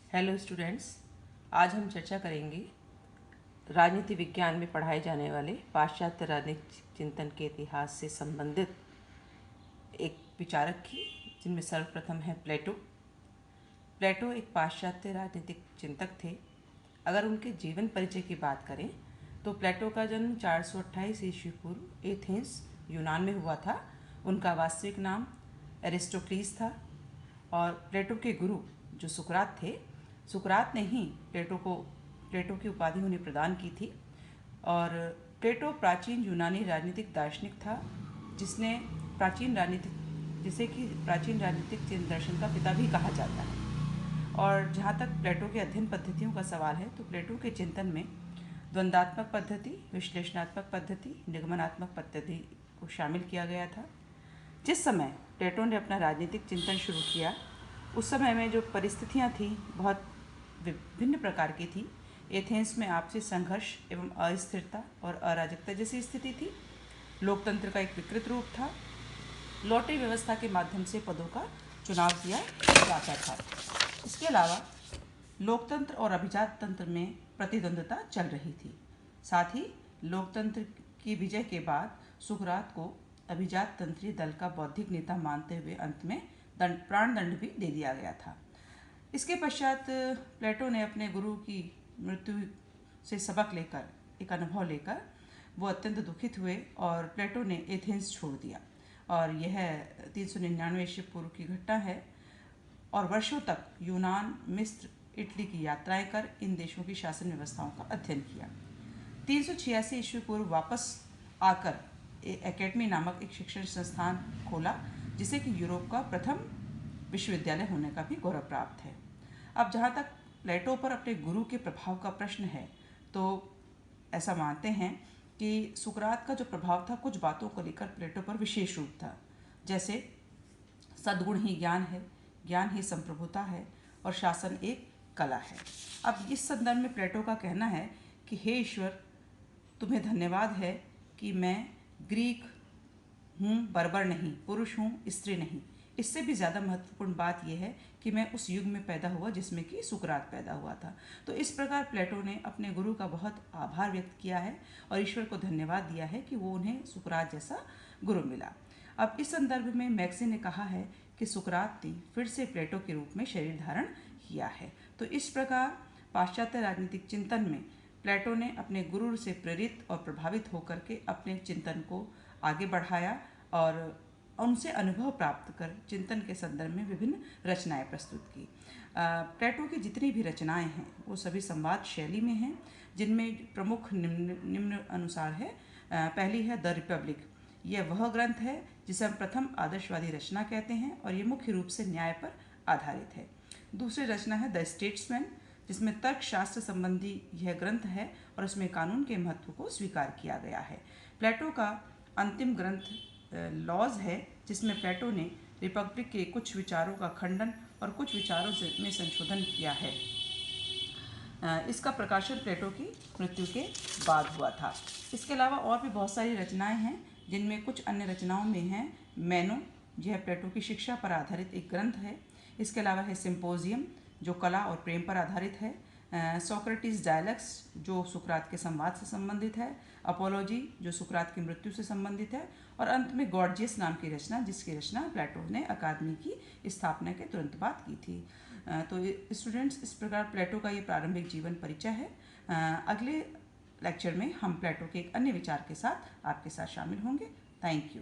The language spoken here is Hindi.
हेलो स्टूडेंट्स, आज हम चर्चा करेंगे राजनीति विज्ञान में पढ़ाए जाने वाले पाश्चात्य राजनीतिक चिंतन के इतिहास से संबंधित एक विचारक की, जिनमें सर्वप्रथम है प्लेटो। प्लेटो एक पाश्चात्य राजनीतिक चिंतक थे। अगर उनके जीवन परिचय की बात करें तो प्लेटो का जन्म 428 ईस्वी पूर्व एथेंस, यूनान में हुआ था। उनका वास्तविक नाम एरिस्टोक्लीस था और प्लेटो के गुरु जो सुकरात थे, सुकरात ने ही प्लेटो की उपाधि उन्हें प्रदान की थी। और प्लेटो प्राचीन यूनानी राजनीतिक दार्शनिक था, जिसे कि प्राचीन राजनीतिक चिंतन दर्शन का पिता भी कहा जाता है। और जहाँ तक प्लेटो के अध्ययन पद्धतियों का सवाल है तो प्लेटो के चिंतन में द्वंद्वात्मक पद्धति, विश्लेषणात्मक पद्धति, निगमनात्मक पद्धति को शामिल किया गया था। जिस समय प्लेटो ने अपना राजनीतिक चिंतन शुरू किया, उस समय में जो परिस्थितियाँ थीं बहुत विभिन्न प्रकार की थी। एथेंस में आपसी संघर्ष एवं अस्थिरता और अराजकता जैसी स्थिति थी। लोकतंत्र का एक विकृत रूप था। लॉटरी व्यवस्था के माध्यम से पदों का चुनाव किया जाता था। इसके अलावा लोकतंत्र और अभिजात तंत्र में प्रतिद्वंद्विता चल रही थी। साथ ही लोकतंत्र की विजय के बाद सुकरात को अभिजात तंत्रीय दल का बौद्धिक नेता मानते हुए अंत में प्राण दंड भी दे दिया गया था। इसके पश्चात प्लेटो ने अपने गुरु की मृत्यु से सबक लेकर, एक अनुभव लेकर, वो अत्यंत दुखित हुए और प्लेटो ने एथेंस छोड़ दिया। और यह 399 ईस्वी पूर्व की घटना है। और वर्षों तक यूनान, मिस्र, इटली की यात्राएं कर इन देशों की शासन व्यवस्थाओं का अध्ययन किया। 386 ईस्वी पूर्व वापस आकर एकेडमी नामक एक शिक्षण संस्थान खोला, जिसे कि यूरोप का प्रथम विश्वविद्यालय होने का भी गौरव प्राप्त है। अब जहाँ तक प्लेटो पर अपने गुरु के प्रभाव का प्रश्न है, तो ऐसा मानते हैं कि सुकरात का जो प्रभाव था, कुछ बातों को लेकर प्लेटो पर विशेष रूप था। जैसे सद्गुण ही ज्ञान है, ज्ञान ही संप्रभुता है और शासन एक कला है। अब इस संदर्भ में प्लेटो का कहना है कि हे ईश्वर, तुम्हें धन्यवाद है कि मैं ग्रीक हूँ, बर्बर नहीं, पुरुष हूँ, स्त्री नहीं। इससे भी ज़्यादा महत्वपूर्ण बात यह है कि मैं उस युग में पैदा हुआ जिसमें कि सुकरात पैदा हुआ था। तो इस प्रकार प्लेटो ने अपने गुरु का बहुत आभार व्यक्त किया है और ईश्वर को धन्यवाद दिया है कि वो उन्हें सुकरात जैसा गुरु मिला। अब इस संदर्भ में मैक्सी ने कहा है कि सुकरात ने फिर से प्लेटो के रूप में शरीर धारण किया है। तो इस प्रकार पाश्चात्य राजनीतिक चिंतन में प्लेटो ने अपने गुरु से प्रेरित और प्रभावित होकर के अपने चिंतन को आगे बढ़ाया और उनसे अनुभव प्राप्त कर चिंतन के संदर्भ में विभिन्न रचनाएं प्रस्तुत की। प्लेटो की जितनी भी रचनाएं हैं वो सभी संवाद शैली में हैं, जिनमें प्रमुख निम्न अनुसार है। पहली है द रिपब्लिक। यह वह ग्रंथ है जिसे हम प्रथम आदर्शवादी रचना कहते हैं और ये मुख्य रूप से न्याय पर आधारित है। दूसरी रचना है द स्टेट्समैन, जिसमें तर्कशास्त्र संबंधी यह ग्रंथ है और उसमें कानून के महत्व को स्वीकार किया गया है। प्लेटो का अंतिम ग्रंथ लॉज है, जिसमें प्लेटो ने रिपब्लिक के कुछ विचारों का खंडन और कुछ विचारों में संशोधन किया है। इसका प्रकाशन प्लेटो की मृत्यु के बाद हुआ था। इसके अलावा और भी बहुत सारी रचनाएं हैं, जिनमें कुछ अन्य रचनाओं में हैं मेनो, यह प्लेटो की शिक्षा पर आधारित एक ग्रंथ है। इसके अलावा है सिम्पोजियम, जो कला और प्रेम पर आधारित है। सोक्रेटिस डायलॉग्स, जो सुकरात के संवाद से संबंधित है। अपोलॉजी, जो सुकरात की मृत्यु से संबंधित है। और अंत में गॉर्जियस नाम की रचना, जिसकी रचना प्लेटो ने अकादमी की स्थापना के तुरंत बाद की थी। तो स्टूडेंट्स, इस प्रकार प्लेटो का ये प्रारंभिक जीवन परिचय है। अगले लेक्चर में हम प्लेटो के एक अन्य विचार के साथ आपके साथ शामिल होंगे। Thank you.